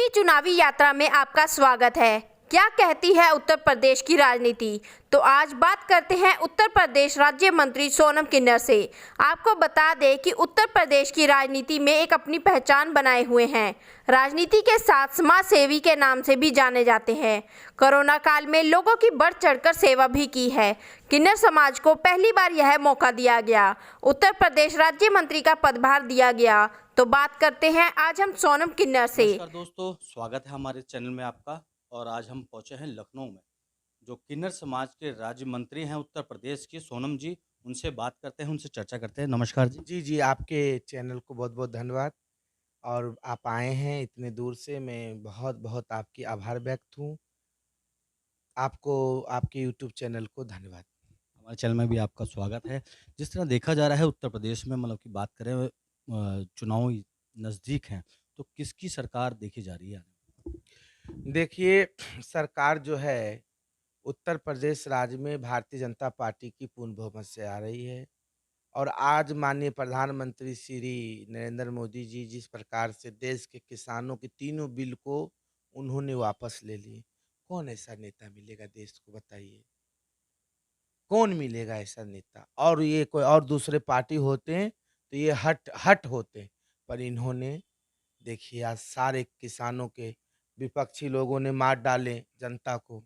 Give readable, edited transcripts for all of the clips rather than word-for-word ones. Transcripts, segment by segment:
अपनी चुनावी यात्रा में आपका स्वागत है। क्या कहती है उत्तर प्रदेश की राजनीति? तो आज बात करते हैं उत्तर प्रदेश राज्य मंत्री सोनम किन्नर से। आपको बता दें कि उत्तर प्रदेश की राजनीति में एक अपनी पहचान बनाए हुए हैं। राजनीति के साथ समाज सेवी के नाम से भी जाने जाते हैं। कोरोना काल में लोगों की बढ़ चढ़कर सेवा भी की है। किन्नर समाज को पहली बार यह मौका दिया गया, उत्तर प्रदेश राज्य मंत्री का पदभार दिया गया। तो बात करते हैं आज हम सोनम किन्नर से। नमस्कार दोस्तों, स्वागत है हमारे चैनल में आपका। और आज हम पहुंचे हैं लखनऊ में, जो किन्नर समाज के राज्य मंत्री हैं उत्तर प्रदेश की, सोनम जी। उनसे बात करते हैं, उनसे चर्चा करते हैं। नमस्कार जी। जी, जी, आपके चैनल को बहुत-बहुत धन्यवाद और आप आए हैं इतने दूर से, मैं बहुत-बहुत आपकी आभार व्यक्त हूँ। आपको, आपके यूट्यूब चैनल को धन्यवाद। हमारे चैनल में भी आपका स्वागत है। जिस तरह देखा जा रहा है उत्तर प्रदेश में, मतलब की बात करें, चुनाव नज़दीक हैं, तो किसकी सरकार देखी जा रही है? देखिए, सरकार जो है, उत्तर प्रदेश राज्य में भारतीय जनता पार्टी की पूर्ण बहुमत से आ रही है और आज माननीय प्रधानमंत्री श्री नरेंद्र मोदी जी जिस प्रकार से देश के किसानों के तीनों बिल को उन्होंने वापस ले लिए, कौन ऐसा नेता मिलेगा देश को बताइए? कौन मिलेगा ऐसा नेता? और ये कोई और दूसरे पार्टी होते हैं तो ये हट हट होते, पर इन्होंने देखिए आज सारे किसानों के विपक्षी लोगों ने मार डाले जनता को।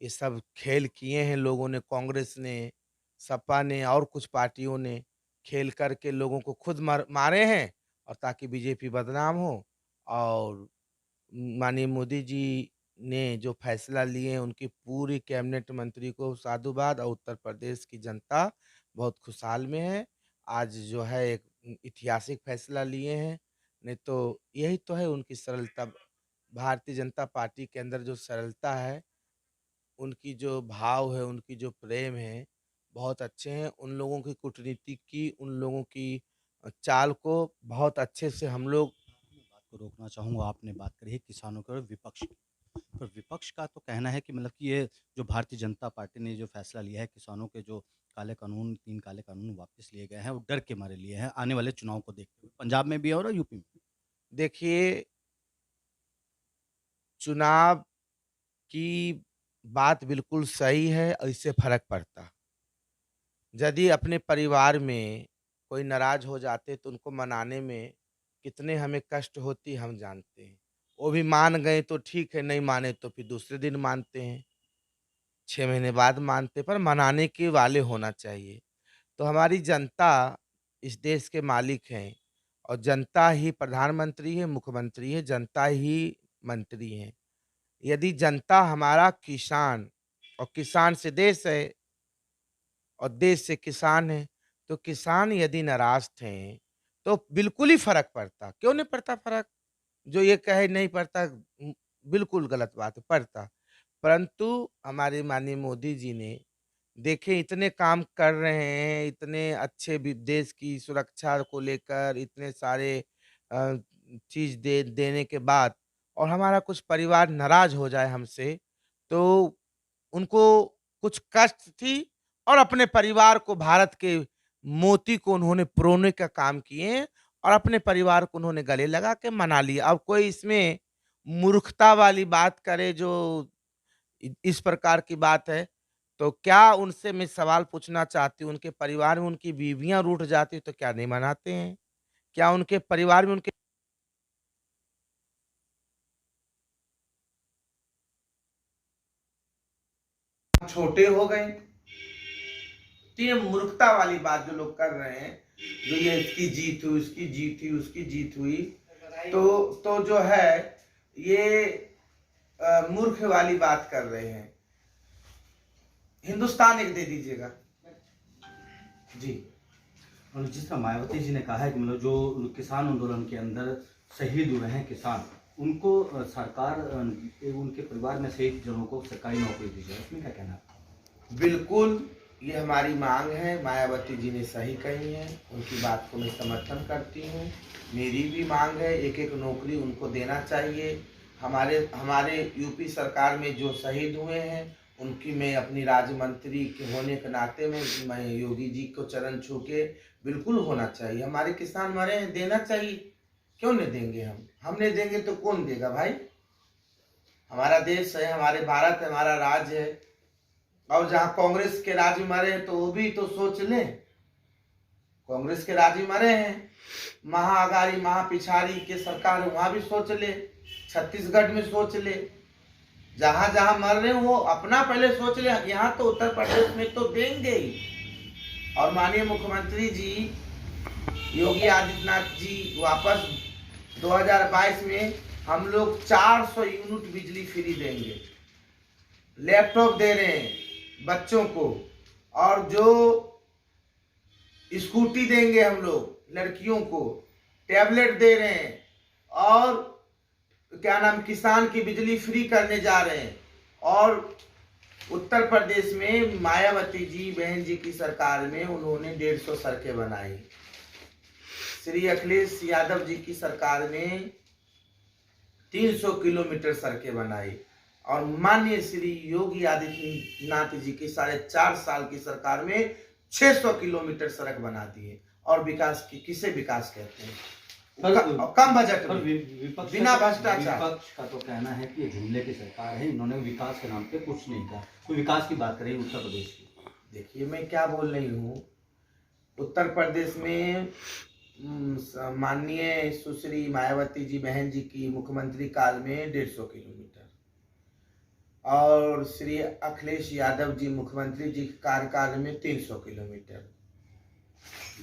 ये सब खेल किए हैं लोगों ने, कांग्रेस ने, सपा ने और कुछ पार्टियों ने खेल करके लोगों को खुद मारे हैं और ताकि बीजेपी बदनाम हो। और माननीय मोदी जी ने जो फैसला लिए हैं उनकी पूरी कैबिनेट मंत्री को साधुवाद और उत्तर प्रदेश की जनता बहुत खुशहाल में है। आज जो है एक ऐतिहासिक फैसला लिए हैं, नहीं तो यही तो है उनकी सरलता। भारतीय जनता पार्टी के अंदर जो सरलता है, उनकी जो भाव है, उनकी जो प्रेम है, बहुत अच्छे हैं। उन लोगों की कूटनीति की, उन लोगों की चाल को बहुत अच्छे से हम लोग। बात को रोकना चाहूँगा, आपने बात करी है किसानों की और विपक्ष की। पर विपक्ष का तो कहना है कि मतलब कि ये जो भारतीय जनता पार्टी ने जो फैसला लिया है, किसानों के जो काले कानून, 3 काले कानून वापस लिए गए हैं, वो डर के मारे लिए हैं, आने वाले चुनाव को देखते हुए। पंजाब में भी है और यूपी में भी। देखिए, चुनाव की बात बिल्कुल सही है और इससे फ़र्क पड़ता। यदि अपने परिवार में कोई नाराज़ हो जाते तो उनको मनाने में कितने हमें कष्ट होती हम जानते हैं। वो भी मान गए तो ठीक है, नहीं माने तो फिर दूसरे दिन मानते हैं, 6 महीने बाद मानते, पर मनाने के वाले होना चाहिए। तो हमारी जनता इस देश के मालिक हैं और जनता ही प्रधानमंत्री है, मुख्यमंत्री है, जनता ही मंत्री हैं। यदि जनता हमारा किसान और किसान से देश है और देश से किसान है, तो किसान यदि नाराज़ थे, तो बिल्कुल ही फ़र्क पड़ता। क्यों नहीं पड़ता फ़र्क? जो ये कहे नहीं पड़ता, बिल्कुल गलत बात है, पड़ता। परंतु हमारे माननीय मोदी जी ने देखिए इतने काम कर रहे हैं, इतने अच्छे देश की सुरक्षा को लेकर इतने सारे अ, चीज़ देने के बाद और हमारा कुछ परिवार नाराज़ हो जाए हमसे, तो उनको कुछ कष्ट थी और अपने परिवार को, भारत के मोती को उन्होंने पिरोने का काम किए और अपने परिवार को उन्होंने गले लगा के मना लिया। अब कोई इसमें मूर्खता वाली बात करे जो इस प्रकार की बात है, तो क्या उनसे मैं सवाल पूछना चाहती हूँ, उनके परिवार में उनकी बीवियाँ रूठ जाती तो क्या नहीं मनाते हैं? क्या उनके परिवार में उनके छोटे हो गए? तो ये मूर्खता वाली बात जो लोग कर रहे हैं, जो ये इसकी जीत हुई, उसकी जीत हुई, उसकी जीत हुई, तो जो है ये मूर्ख वाली बात कर रहे हैं। हिंदुस्तान एक दे दीजिएगा जी। और जिस तरह मायावती जी ने कहा है कि मतलब जो किसान आंदोलन के अंदर शहीद हुए हैं किसान, उनको सरकार उनके परिवार में शहीद जनों को सरकारी नौकरी दी जाए, इसमें क्या कहना है? बिल्कुल, ये हमारी मांग है, मायावती जी ने सही कही है, उनकी बात को मैं समर्थन करती हूँ। मेरी भी मांग है, एक-एक नौकरी उनको देना चाहिए। हमारे हमारे यूपी सरकार में जो शहीद हुए हैं, उनकी मैं अपनी राज्य मंत्री के होने के नाते में मैं योगी जी को चरण छू के बिल्कुल होना चाहिए। हमारे किसान मरे हैं, देना चाहिए। क्यों नहीं देंगे? हम नहीं देंगे तो कौन देगा भाई? हमारा देश है, हमारे भारत है, हमारा राज्य है। और जहां कांग्रेस के राज में मरे हैं तो वो भी तो सोच लें। कांग्रेस के राज में मरे हैं, महाअगाड़ी महापिछाड़ी के सरकार है, वहां भी सोच ले, छत्तीसगढ़ में सोच ले, जहां जहां मर रहे हैं वो अपना पहले सोच ले। यहाँ तो उत्तर प्रदेश में तो देंगे ही। और माननीय मुख्यमंत्री जी योगी आदित्यनाथ जी वापस 2022 में हम लोग 400 यूनिट बिजली फ्री देंगे, लैपटॉप दे रहे हैं बच्चों को, और जो स्कूटी देंगे हम लोग लड़कियों को, टैबलेट दे रहे हैं, और क्या नाम, किसान की बिजली फ्री करने जा रहे हैं। और उत्तर प्रदेश में मायावती जी बहन जी की सरकार में उन्होंने 150 सड़कें बनाई। श्री अखिलेश यादव जी की सरकार में 300 किलोमीटर सड़कें बनाई। और माननीय श्री योगी आदित्यनाथ जी की 4.5 साल की सरकार में 600 किलोमीटर सड़क बना दिए। और विकास की किसे विकास कहते हैं? कम बजट में, विपक्ष बिना भ्रष्टाचार। विपक्ष का तो कहना है कि ये जुमले की सरकार है, इन्होंने विकास के नाम पे कुछ नहीं कहा। कोई विकास की बात करें उत्तर प्रदेश की? देखिए मैं क्या बोल रही हूँ, उत्तर प्रदेश में माननीय सुश्री मायावती जी बहन जी की मुख्यमंत्री काल में 150 किलोमीटर, और श्री अखिलेश यादव जी मुख्यमंत्री जी के कार्यकाल में 300 किलोमीटर।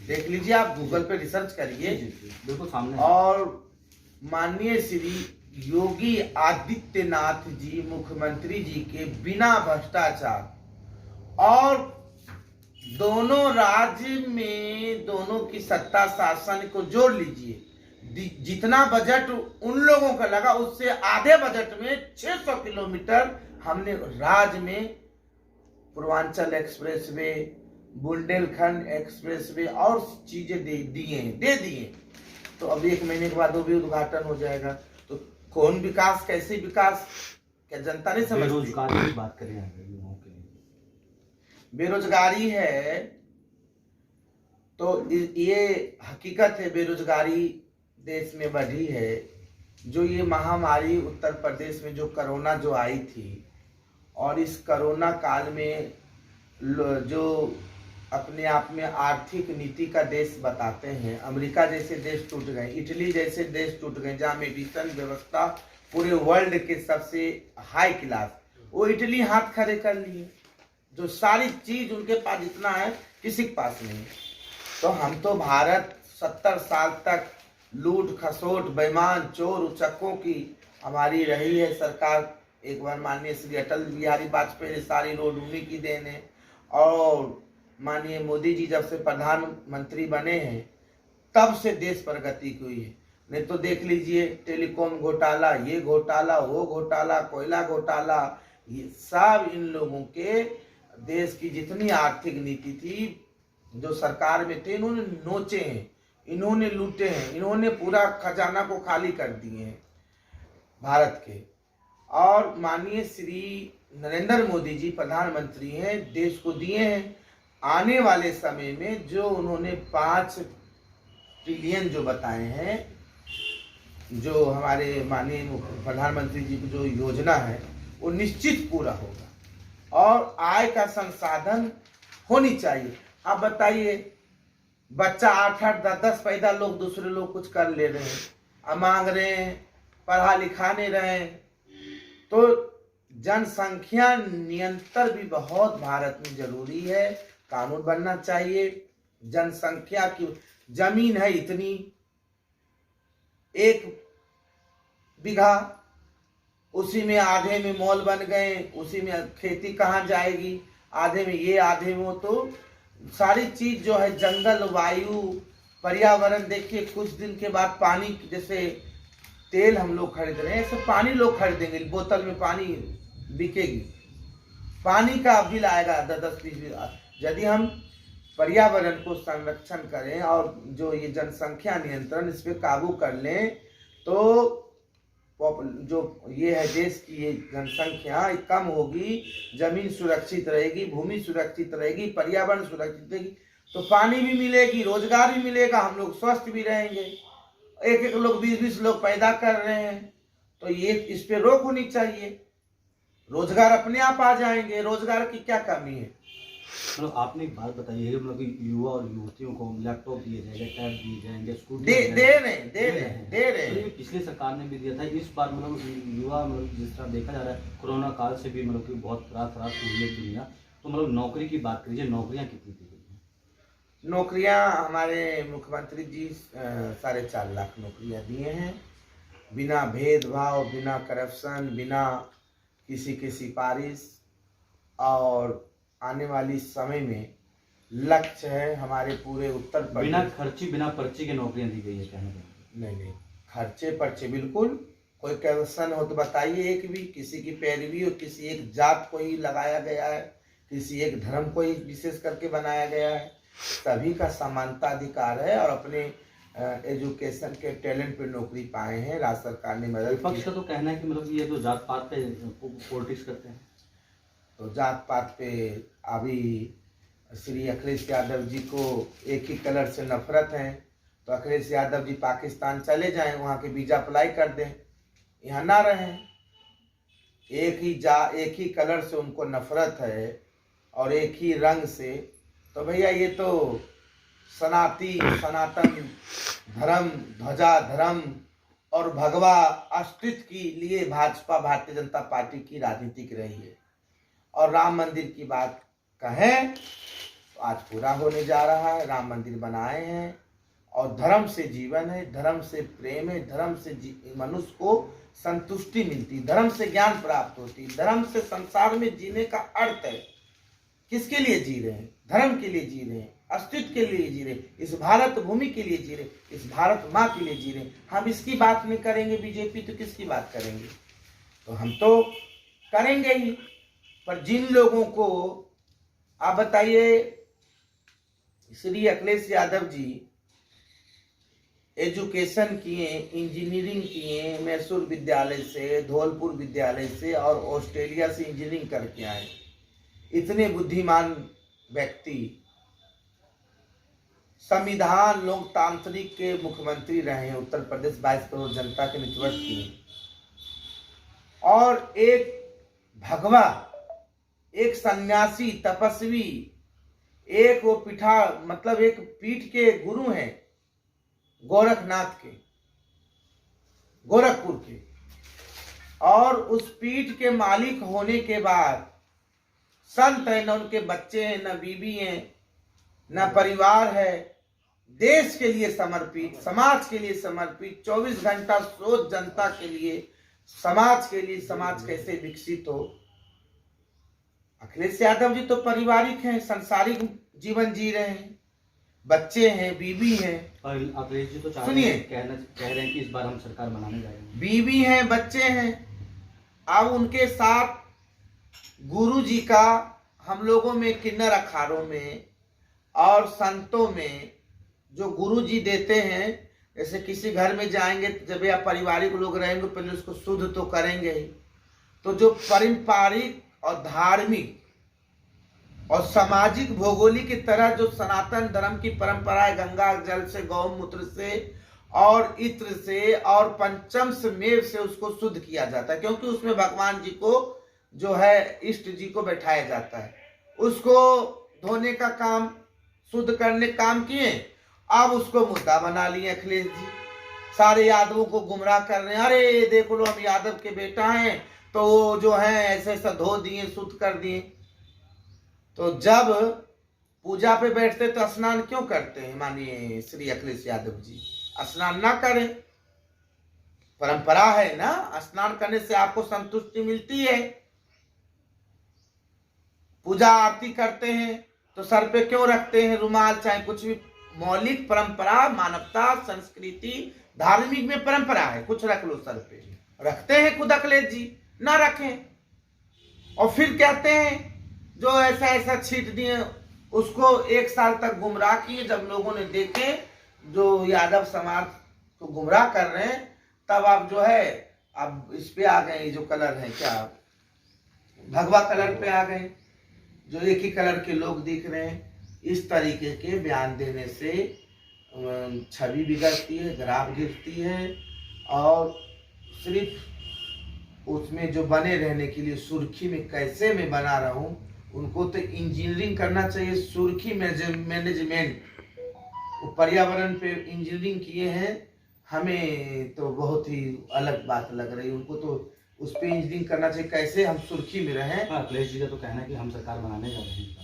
देख लीजिए, आप गूगल पे रिसर्च करिए, बिल्कुल सामने। और माननीय श्री योगी आदित्यनाथ जी मुख्यमंत्री जी के बिना भ्रष्टाचार, और दोनों राज्य में दोनों की सत्ता शासन को जोड़ लीजिए, जितना बजट उन लोगों का लगा उससे आधे बजट में 600 किलोमीटर हमने राज्य में Purvanchal express way, Bundelkhand express way और चीजें दे दिए। तो अब 1 महीने के बाद वो भी उद्घाटन हो जाएगा। तो कौन विकास, कैसे विकास, क्या जनता नहीं समझती? बेरोजगारी की बात करें लोगों के लिए, बेरोजगारी है तो ये हकीकत है, बेरोजगारी देश में बढ़ी है। जो ये महामारी उत्तर प्रदेश में जो कोरोना जो आई थी, और इस कोरोना काल में जो अपने आप में आर्थिक नीति का देश बताते हैं, अमेरिका जैसे देश टूट गए, इटली जैसे देश टूट गए, जहाँ मेडिसिन व्यवस्था पूरे वर्ल्ड के सबसे हाई क्लास, वो इटली हाथ खड़े कर लिए। जो सारी चीज उनके पास जितना है किसी के पास नहीं। तो हम तो भारत 70 साल तक लूट खसोट बेईमान चोर उचक्कों की हमारी रही है सरकार। एक बार माननीय श्री अटल बिहारी वाजपेयी ने सारी रोड उन्हीं की देन है, और माननीय मोदी जी जब से प्रधानमंत्री बने हैं तब से देश प्रगति हुई है। नहीं तो देख लीजिए, टेलीकॉम घोटाला, ये घोटाला, वो घोटाला, कोयला घोटाला, ये सब इन लोगों के देश की जितनी आर्थिक नीति थी जो सरकार में थे, इन्होंने नोचे हैं, इन्होंने लूटे हैं, इन्होंने पूरा खजाना को खाली कर दिए हैं भारत के। और माननीय श्री नरेंद्र मोदी जी प्रधानमंत्री हैं, देश को दिए हैं। आने वाले समय में जो उन्होंने 5 ट्रिलियन जो बताए हैं, जो हमारे माननीय प्रधानमंत्री जी की जो योजना है, वो निश्चित पूरा होगा। और आय का संसाधन होनी चाहिए। आप बताइए, बच्चा 8-8, 10-10 पैदा लोग दूसरे लोग कुछ कर ले रहे हैं, अब मांग रहे हैं, पढ़ा लिखा नहीं रहे। तो जनसंख्या नियंत्रण भी बहुत भारत में जरूरी है, कानून बनना चाहिए। जनसंख्या की जमीन है इतनी, 1 बीघा, उसी में आधे में मॉल बन गए, उसी में खेती कहाँ जाएगी, आधे में ये आधे में वो। तो सारी चीज जो है, जंगल, वायु, पर्यावरण, देखिए कुछ दिन के बाद पानी, जैसे तेल हम लोग खरीद रहे हैं, ऐसे पानी लोग खरीदेंगे, बोतल में पानी बिकेगी, पानी का बिल आएगा 10-20। यदि हम पर्यावरण को संरक्षण करें और जो ये जनसंख्या नियंत्रण, इस पे काबू कर लें, तो जो ये है देश की ये जनसंख्या कम होगी, जमीन सुरक्षित रहेगी, भूमि सुरक्षित रहेगी, पर्यावरण सुरक्षित रहेगी, तो पानी भी मिलेगी, रोजगार भी मिलेगा, हम लोग स्वस्थ भी रहेंगे। एक एक लोग 20-20 लोग पैदा कर रहे हैं, तो ये इस पे रोक होनी चाहिए। रोजगार अपने आप आ जाएंगे, रोजगार की क्या कमी है। मतलब आपने एक बात बताई है कि मतलब कि युवा और युवतियों को लैपटॉप दिए जाएंगे, टैब दिए जाएंगे, स्कूटी दे दिए दे जाएंगे। दे रहे तो ये हैं। पिछली सरकार ने भी दिया था, इस बार मतलब युवा मतलब जिस तरह देखा जा रहा है कोरोना काल से भी मतलब कि बहुत रात रात हुई है दुनिया, तो मतलब नौकरी की बात करिए, नौकरियां कितनी दी गई हैं? नौकरियां हमारे मुख्यमंत्री जी 4.5 लाख नौकरियां दिए हैं, बिना भेदभाव, बिना करप्शन, बिना किसी की सिफारिश। और आने वाली समय में लक्ष्य है हमारे पूरे उत्तर बिना प्रदेश। खर्ची बिना पर्ची के नौकरियां दी गई है कहने का। नहीं, खर्चे पर्चे बिल्कुल। कोई करप्शन हो तो बताइए एक भी, किसी की पैरवी हो, किसी एक जात को ही लगाया गया है, किसी एक धर्म को ही विशेष करके बनाया गया है। सभी का समानता अधिकार है और अपने एजुकेशन के टैलेंट पे नौकरी पाए हैं। राज्य सरकार ने मदद विपक्ष की। का तो कहना है कि मतलब ये जो जात पात पे पॉलिटिक्स करते हैं। तो जात पात पे अभी श्री अखिलेश यादव जी को एक ही कलर से नफरत है, तो अखिलेश यादव जी पाकिस्तान चले जाएं, वहाँ के वीजा अप्लाई कर दें, यहाँ ना रहें। एक ही कलर से उनको नफरत है और एक ही रंग से। तो भैया ये तो सनातन धर्म, ध्वजा धर्म और भगवा अस्तित्व के लिए भाजपा भारतीय जनता पार्टी की राजनीतिक रही है। और राम मंदिर की बात कहें तो आज पूरा होने जा रहा है। राम मंदिर बनाए हैं और धर्म से जीवन है, धर्म से प्रेम है, धर्म से मनुष्य को संतुष्टि मिलती, धर्म से ज्ञान प्राप्त होती, धर्म से संसार में जीने का अर्थ है। किसके लिए जी रहे हैं? धर्म के लिए जी रहे हैं, अस्तित्व के लिए जी रहे हैं, इस भारत भूमि के लिए जी रहे हैं, इस भारत माँ के लिए जी रहे हैं। हम इसकी बात नहीं करेंगे बीजेपी तो किसकी बात करेंगे? तो हम तो करेंगे ही। पर जिन लोगों को आप बताइए, श्री अखिलेश यादव जी एजुकेशन किए, इंजीनियरिंग किए, मैसूर विद्यालय से, धौलपुर विद्यालय से और ऑस्ट्रेलिया से इंजीनियरिंग करके आए। इतने बुद्धिमान व्यक्ति संविधान लोकतांत्रिक के मुख्यमंत्री रहे हैं, उत्तर प्रदेश 22 करोड़ जनता के नेतृत्व किए। और एक भगवा, एक सन्यासी, तपस्वी, एक वो मतलब एक पीठ के गुरु हैं गोरखनाथ के, गोरखपुर के। और उस पीठ के मालिक होने के बाद संत है, न उनके बच्चे हैं, न बीवी हैं, न परिवार है। देश के लिए समर्पित, समाज के लिए समर्पित, 24 घंटा सोच जनता के लिए, समाज के लिए। समाज कैसे विकसित हो। अखिलेश यादव जी तो पारिवारिक हैं, संसारिक जीवन जी रहे हैं, बच्चे हैं, बीवी हैं। और अखिलेश जी तो सुनिए, कह रहे हैं कि इस बार हम सरकार बनाने जा रहे हैं। बीवी हैं, बच्चे हैं। अब उनके साथ गुरु जी का हम लोगों में, किन्नर अखाड़ों में और संतों में जो गुरु जी देते हैं, जैसे किसी घर में जाएंगे तो जब आप पारिवारिक लोग रहेंगे पहले उसको शुद्ध तो करेंगे ही। तो जो पारंपरिक और धार्मिक और सामाजिक भौगोलिक की तरह जो सनातन धर्म की परंपरा है, गंगा जल से, गौमूत्र से और इत्र से और पंचम मेव से उसको शुद्ध किया जाता है, क्योंकि उसमें भगवान जी को जो है इष्ट जी को बैठाया जाता है। उसको धोने का काम, शुद्ध करने का काम किए। अब उसको मुद्दा बना लिए अखिलेश जी, सारे यादवों को गुमराह कर रहे हैं। अरे देखो लो, हम यादव के बेटा हैं तो वो जो है ऐसे ऐसा धो दिए, शुद्ध कर दिए। तो जब पूजा पे बैठते तो स्नान क्यों करते हैं? मानिए श्री अखिलेश यादव जी स्नान ना करें, परंपरा है ना, स्नान करने से आपको संतुष्टि मिलती है। पूजा आरती करते हैं तो सर पे क्यों रखते हैं रुमाल, चाहे कुछ भी। मौलिक परंपरा, मानवता, संस्कृति, धार्मिक में परंपरा है, कुछ रख लो सर पे। रखते हैं खुद अखिलेश जी, ना रखें। और फिर कहते हैं जो ऐसा ऐसा छीट दिए, उसको 1 साल तक गुमराह किए। जब लोगों ने देखे जो यादव समाज को गुमराह कर रहे हैं, तब आप जो है अब इस पे आ गए, जो कलर है क्या, भगवा कलर पे आ गए, जो एक ही कलर के लोग दिख रहे हैं। इस तरीके के बयान देने से छवि बिगड़ती है, ग्राफ गिरती है, और सिर्फ उसमें जो बने रहने के लिए सुर्खी में कैसे मैं बना रहूं, उनको तो इंजीनियरिंग करना चाहिए, सुर्खी मैनेजमेंट। वो पर्यावरण पे इंजीनियरिंग किए हैं, हमें तो बहुत ही अलग बात लग रही है। उनको तो उस पर इंजीनियरिंग करना चाहिए, कैसे हम सुर्खी में रहें। हाँ, अखिलेश जी का तो कहना है कि हम सरकार बनाने जा रहे हैं।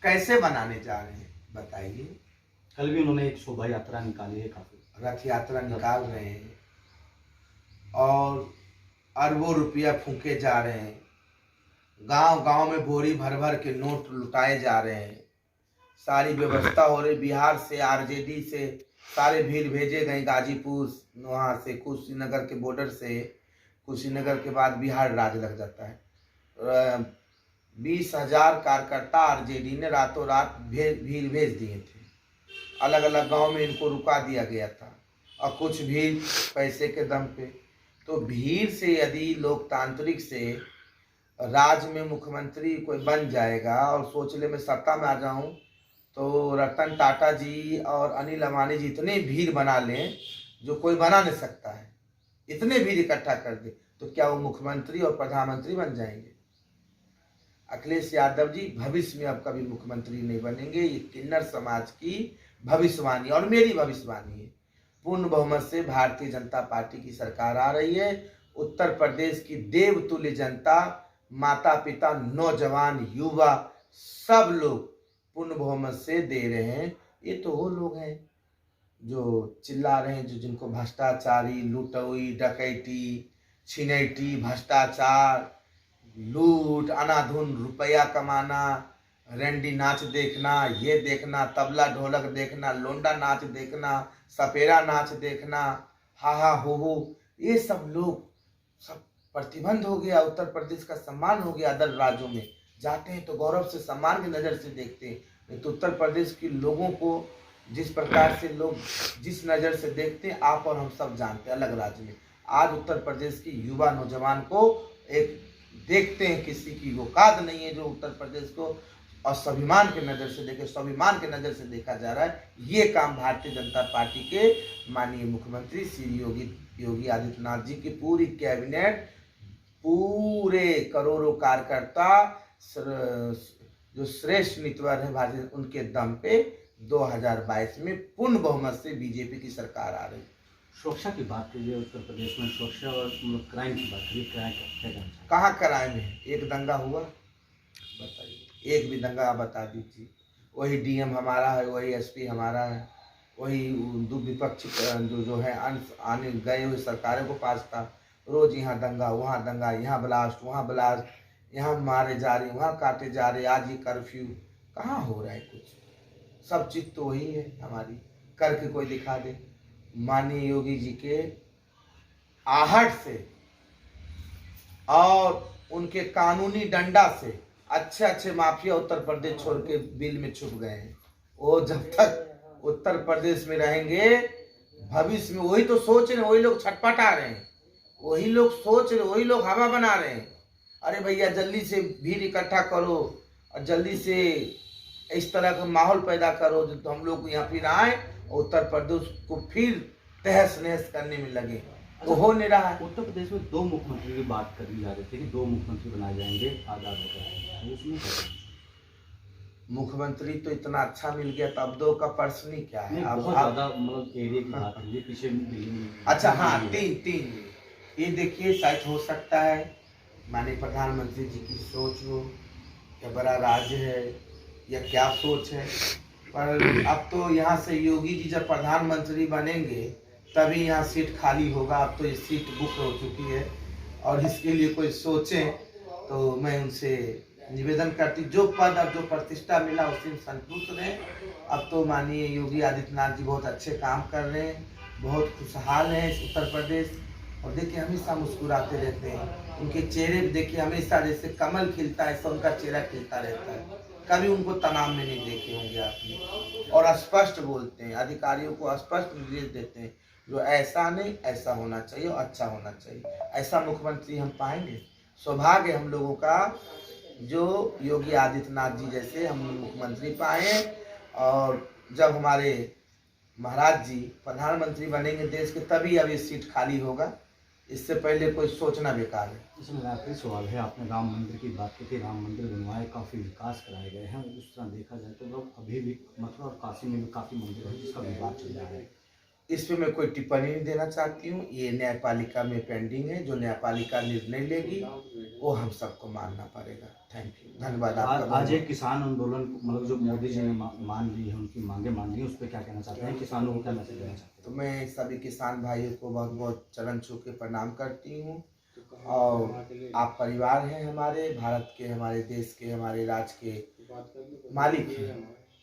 कैसे बनाने जा रहे हैं बताइए। कल भी उन्होंने एक शोभा यात्रा निकाली है, काफी रथ यात्रा निकाल रहे हैं और अरबों रुपया फूके जा रहे हैं, गांव गांव में बोरी भर भर के नोट लुटाए जा रहे हैं, सारी व्यवस्था हो रही। बिहार से, आरजेडी से सारे भीड़ भेजे गए, गाजीपुर वहाँ से, कुशीनगर के बॉर्डर से, कुशीनगर के बाद बिहार राज्य लग जाता है। 20,000 कार्यकर्ता आरजेडी ने रातों रात भीड़ भेज दिए थे। अलग अलग गांव में इनको रुका दिया गया था, और कुछ भीड़ पैसे के दम पे। तो भीड़ से यदि लोकतांत्रिक से राज्य में मुख्यमंत्री कोई बन जाएगा और सोच ले मैं सत्ता में आ जाऊं, तो रतन टाटा जी और अनिल अंबानी जी इतने भीड़ बना लें जो कोई बना नहीं सकता है, इतने भीड़ इकट्ठा कर दे, तो क्या वो मुख्यमंत्री और प्रधानमंत्री बन जाएंगे? अखिलेश यादव जी भविष्य में अब कभी मुख्यमंत्री नहीं बनेंगे। ये किन्नर समाज की भविष्यवाणी और मेरी भविष्यवाणी है। पूर्ण बहुमत से भारतीय जनता पार्टी की सरकार आ रही है। उत्तर प्रदेश की देवतुल्य जनता, माता पिता, नौजवान, युवा, सब लोग पूर्ण बहुमत से दे रहे हैं। ये तो वो लोग हैं जो चिल्ला रहे हैं, जो जिनको भ्रष्टाचारी, लुटोई, डकैती, छिनैती, भ्रष्टाचार, लूट, अनाधुन रुपया कमाना, रैंडी नाच देखना, ये देखना, तबला ढोलक देखना, लोंडा नाच देखना, सपेरा नाच देखना, हा हो, ये सब लोग सब प्रतिबंध हो गया। उत्तर प्रदेश का सम्मान हो गया। अदर राज्यों में जाते हैं तो गौरव से, सम्मान की नज़र से देखते हैं। नहीं तो उत्तर प्रदेश के लोगों को जिस प्रकार से लोग जिस नज़र से देखते हैं, आप और हम सब जानते हैं। अलग राज्य में आज उत्तर प्रदेश की युवा नौजवान को एक देखते हैं, किसी की औकात नहीं है जो उत्तर प्रदेश को और स्वाभिमान के नज़र से देखे, स्वाभिमान के नज़र से देखा जा रहा है। ये काम भारतीय जनता पार्टी के माननीय मुख्यमंत्री श्री योगी आदित्यनाथ जी की पूरी कैबिनेट, पूरे करोड़ों कार्यकर्ता, जो श्रेष्ठ नीतिवर है भारतीय, उनके दम पे 2022 में पूर्ण बहुमत से बीजेपी की सरकार आ रही है। सुरक्षा की बात कीजिए, उत्तर प्रदेश में सुरक्षा और क्राइम की बात करिए। क्राइम कहाँ क्राइम है? एक दंगा हुआ बताइए, एक भी दंगा बता दीजिए। वही डीएम हमारा है, वही एसपी हमारा है, वही दो विपक्षी जो है आने गए हुए सरकारों को पास था। रोज यहाँ दंगा, वहाँ दंगा, यहाँ ब्लास्ट, वहाँ ब्लास्ट, यहाँ मारे जा रहे, वहाँ काटे जा रहे, आज ये कर्फ्यू। कहाँ हो रहा है कुछ? सब चीज तो वही है हमारी, करके कोई दिखा दे। माननीय योगी जी के आहट से और उनके कानूनी डंडा से अच्छे अच्छे माफिया उत्तर प्रदेश छोड़ के बिल में छुप गए हैं। वो जब तक उत्तर प्रदेश में रहेंगे, भविष्य में वही तो सोच रहे, वही लोग छटपटा रहे हैं, वही लोग सोच रहे, वही लोग हवा बना रहे हैं। अरे भैया जल्दी से भीड़ इकट्ठा करो और जल्दी से इस तरह का माहौल पैदा करो जो तो हम लोग यहाँ फिर आए और उत्तर प्रदेश को फिर तहस नहस करने में लगे। तो हो नहीं रहा है। उत्तर प्रदेश में 2 मुख्यमंत्री की बात करी जा रही थी कि 2 मुख्यमंत्री बनाए जाएंगे, आजाद होकर। उसमें मुख्यमंत्री तो इतना अच्छा मिल गया, तो अब 2 का प्रश्न ही क्या है? अब बहुत ज्यादा मतलब एरिया की बात है पीछे। अच्छा हाँ, 3 ये देखिए, शायद हो सकता है माननीय प्रधानमंत्री जी की सोच हो, या बड़ा राज्य है, या क्या सोच है। पर अब तो यहाँ से योगी जी जब प्रधानमंत्री बनेंगे तभी यहाँ सीट खाली होगा। अब तो ये सीट बुक हो चुकी है, और इसके लिए कोई सोचें तो मैं उनसे निवेदन करती, जो पद और जो प्रतिष्ठा मिला उससे संतुष्ट रहें। अब तो माननीय योगी आदित्यनाथ जी बहुत अच्छे काम कर रहे हैं, बहुत खुशहाल हैं इस उत्तर प्रदेश। और देखिए हमेशा मुस्कुराते रहते हैं, उनके चेहरे देखिए हमेशा जैसे कमल खिलता है, ऐसा उनका चेहरा खिलता रहता है। कभी उनको तनाव में नहीं देखे होंगे आपने। और स्पष्ट बोलते हैं, अधिकारियों को स्पष्ट निर्देश देते हैं, जो ऐसा नहीं ऐसा होना चाहिए और अच्छा होना चाहिए। ऐसा मुख्यमंत्री हम पाएंगे। सौभाग्य हम लोगों का जो योगी आदित्यनाथ जी जैसे हम मुख्यमंत्री पाए। और जब हमारे महाराज जी प्रधानमंत्री बनेंगे देश के तभी अब ये सीट खाली होगा, इससे पहले कोई सोचना बेकार है। इसमें मेरा आखिरी सवाल है, आपने राम मंदिर की बात की थी, राम मंदिर बनवाए, काफ़ी विकास कराए गए हैं, उस तरह देखा जाए तो लोग अभी भी मथुरा और काशी में भी काफ़ी मंदिर है जिसका विवाद चल रहा है। इस पे मैं कोई टिप्पणी नहीं देना चाहती हूँ, ये न्यायपालिका में पेंडिंग है, जो न्यायपालिका निर्णय लेगी वो हम सबको मानना पड़ेगा। थैंक यू, धन्यवाद आपका। आज एक किसान आंदोलन मतलब जो मोदी जी ने मान ली है, उनकी मांगे मान ली, उस पर क्या कहना चाहते हैं, किसानों को क्या मैसेज देना चाहते हैं? तो मैं सभी किसान भाइयों को बहुत बहुत चरण छू के प्रणाम करती हूँ, और आप परिवार हैं हमारे, भारत के, हमारे देश के, हमारे राज्य के मालिक हैं।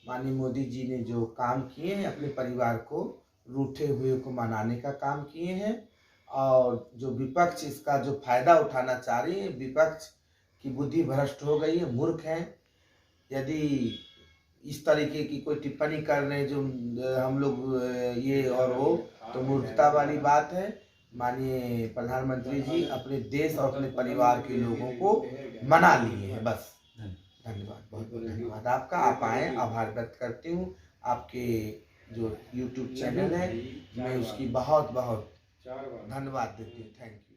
माननीय मोदी जी ने जो काम किए हैं, अपने परिवार को, रूठे हुए को मनाने का काम किए हैं, और जो विपक्ष इसका जो फायदा उठाना चाह रही है, विपक्ष की बुद्धि भ्रष्ट हो गई है, मूर्ख है। यदि इस तरीके की कोई टिप्पणी कर रहे हैं जो हम लोग ये और वो, तो मूर्खता वाली बात है। माननीय प्रधानमंत्री जी अपने देश और अपने परिवार के लोगों को मना लिए हैं, बस। धन्यवाद, बहुत बहुत धन्यवाद आपका। आप आए, आभार व्यक्त करती हूँ। आपके जो YouTube चैनल है, मैं उसकी बहुत बहुत धन्यवाद देती हूँ। Thank you.